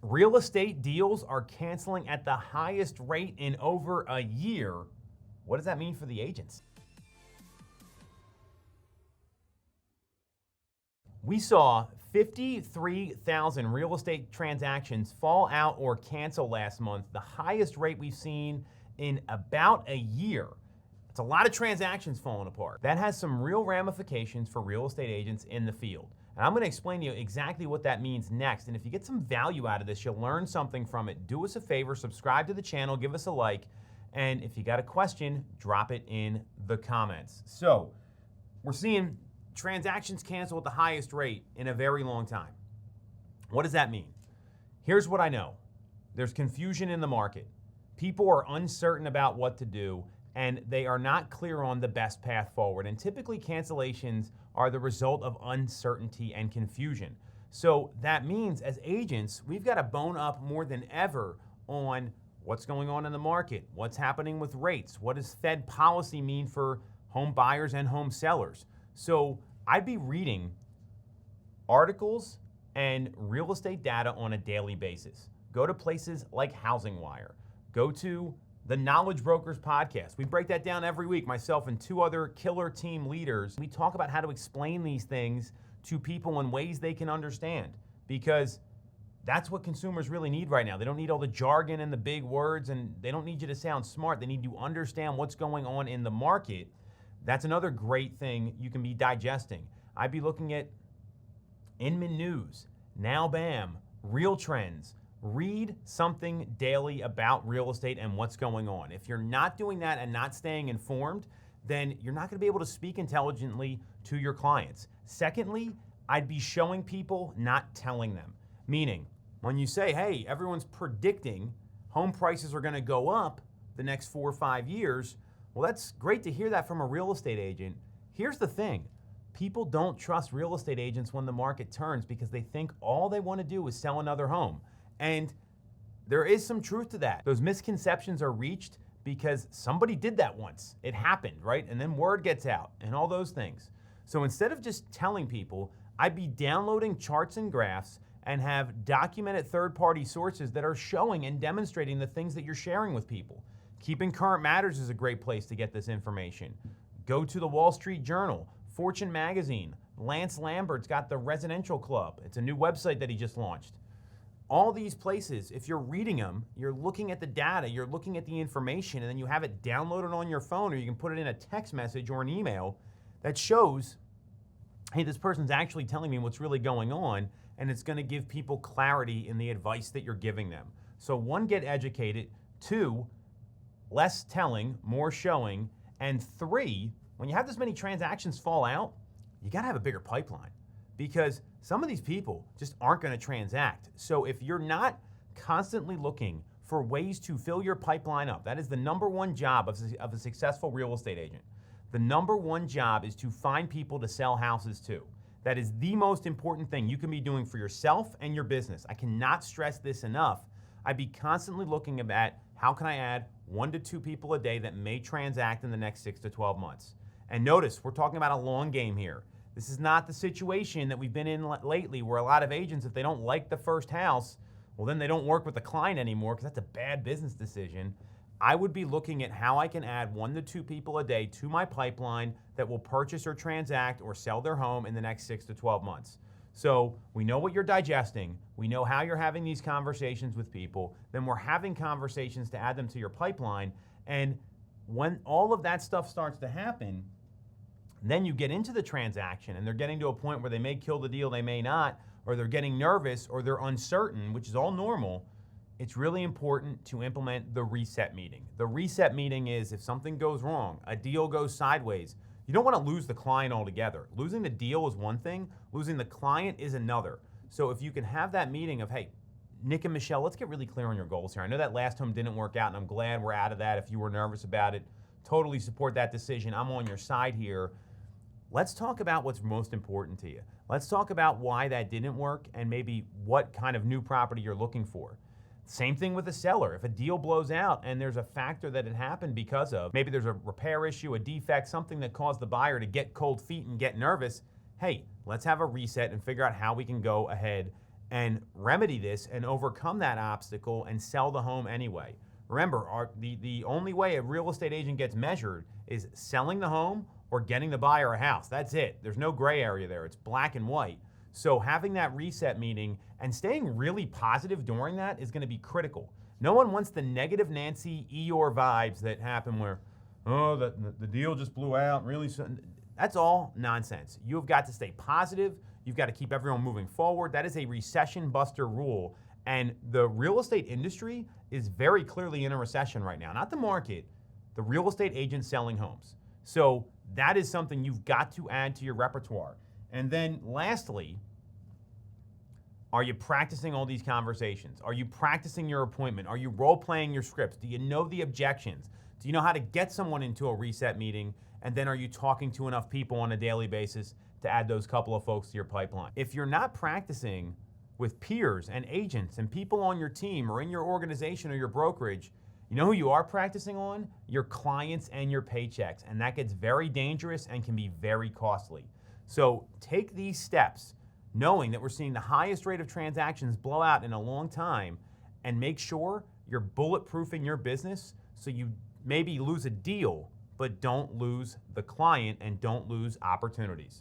Real estate deals are canceling at the highest rate in over a year. What does that mean for the agents? We saw 53,000 real estate transactions fall out or cancel last month, the highest rate we've seen in about a year. It's a lot of transactions falling apart. That has some real ramifications for real estate agents in the field. And I'm gonna explain to you exactly what that means next. And if you get some value out of this, you'll learn something from it. Do us a favor, subscribe to the channel, give us a like, and if you got a question, drop it in the comments. So, we're seeing transactions cancel at the highest rate in a very long time. What does that mean? Here's what I know. There's confusion in the market. People are uncertain about what to do, and they are not clear on the best path forward. And typically cancellations are the result of uncertainty and confusion. So that means as agents, we've got to bone up more than ever on what's going on in the market, what's happening with rates, what does Fed policy mean for home buyers and home sellers. So I'd be reading articles and real estate data on a daily basis. Go to places like Housing Wire. Go to the Knowledge Brokers podcast. We break that down every week, myself and two other killer team leaders. We talk about how to explain these things to people in ways they can understand, because that's what consumers really need right now. They don't need all the jargon and the big words, and they don't need you to sound smart. They need to understand what's going on in the market. That's another great thing you can be digesting. I'd be looking at Inman News, Now Bam, Real Trends. Read something daily about real estate and what's going on. If you're not doing that and not staying informed, then you're not going to be able to speak intelligently to your clients. Secondly, I'd be showing people, not telling them. Meaning, when you say, hey, everyone's predicting home prices are going to go up the next 4 or 5 years, well, that's great to hear that from a real estate agent. Here's the thing. People don't trust real estate agents when the market turns because they think all they want to do is sell another home. And there is some truth to that. Those misconceptions are reached because somebody did that once. It happened, right? And then word gets out and all those things. So instead of just telling people, I'd be downloading charts and graphs and have documented third-party sources that are showing and demonstrating the things that you're sharing with people. Keeping Current Matters is a great place to get this information. Go to the Wall Street Journal, Fortune Magazine. Lance Lambert's got the Residential Club. It's a new website that he just launched. All these places, if you're reading them, you're looking at the data, you're looking at the information, and then you have it downloaded on your phone, or you can put it in a text message or an email that shows, hey, this person's actually telling me what's really going on, and it's going to give people clarity in the advice that you're giving them. So 1, get educated. 2, less telling, more showing. And 3, when you have this many transactions fall out, you got to have a bigger pipeline, because some of these people just aren't going to transact. So if you're not constantly looking for ways to fill your pipeline up, that is the number one job of a successful real estate agent. The number one job is to find people to sell houses to. That is the most important thing you can be doing for yourself and your business. I cannot stress this enough. I'd be constantly looking at how can I add 1 to 2 people a day that may transact in the next 6 to 12 months. And notice, we're talking about a long game here. This is not the situation that we've been in lately where a lot of agents, if they don't like the first house, well, then they don't work with the client anymore because that's a bad business decision. I would be looking at how I can add 1 to 2 people a day to my pipeline that will purchase or transact or sell their home in the next 6 to 12 months. So we know what you're digesting. We know how you're having these conversations with people. Then we're having conversations to add them to your pipeline. And when all of that stuff starts to happen, then you get into the transaction and they're getting to a point where they may kill the deal, they may not, or they're getting nervous or they're uncertain, which is all normal. It's really important to implement the reset meeting. The reset meeting is if something goes wrong, a deal goes sideways, you don't want to lose the client altogether. Losing the deal is one thing, losing the client is another. So if you can have that meeting of, hey, Nick and Michelle, let's get really clear on your goals here. I know that last home didn't work out and I'm glad we're out of that. If you were nervous about it, totally support that decision. I'm on your side here. Let's talk about what's most important to you. Let's talk about why that didn't work and maybe what kind of new property you're looking for. Same thing with a seller. If a deal blows out and there's a factor that it happened because of, maybe there's a repair issue, a defect, something that caused the buyer to get cold feet and get nervous, hey, let's have a reset and figure out how we can go ahead and remedy this and overcome that obstacle and sell the home anyway. Remember, the only way a real estate agent gets measured is selling the home or getting the buyer a house. That's it. There's no gray area there. It's black and white. So having that reset meeting and staying really positive during that is going to be critical. No one wants the negative Nancy Eeyore vibes that happen where, oh, the deal just blew out. Really, that's all nonsense. You've got to stay positive. You've got to keep everyone moving forward. That is a recession buster rule. And the real estate industry is very clearly in a recession right now. Not the market, the real estate agents selling homes. So that is something you've got to add to your repertoire. And then lastly, are you practicing all these conversations? Are you practicing your appointment? Are you role-playing your scripts? Do you know the objections? Do you know how to get someone into a reset meeting? And then are you talking to enough people on a daily basis to add those couple of folks to your pipeline? If you're not practicing with peers and agents and people on your team or in your organization or your brokerage, you know who you are practicing on? Your clients and your paychecks. And that gets very dangerous and can be very costly. So take these steps, knowing that we're seeing the highest rate of transactions blow out in a long time, and make sure you're bulletproofing your business so you maybe lose a deal, but don't lose the client and don't lose opportunities.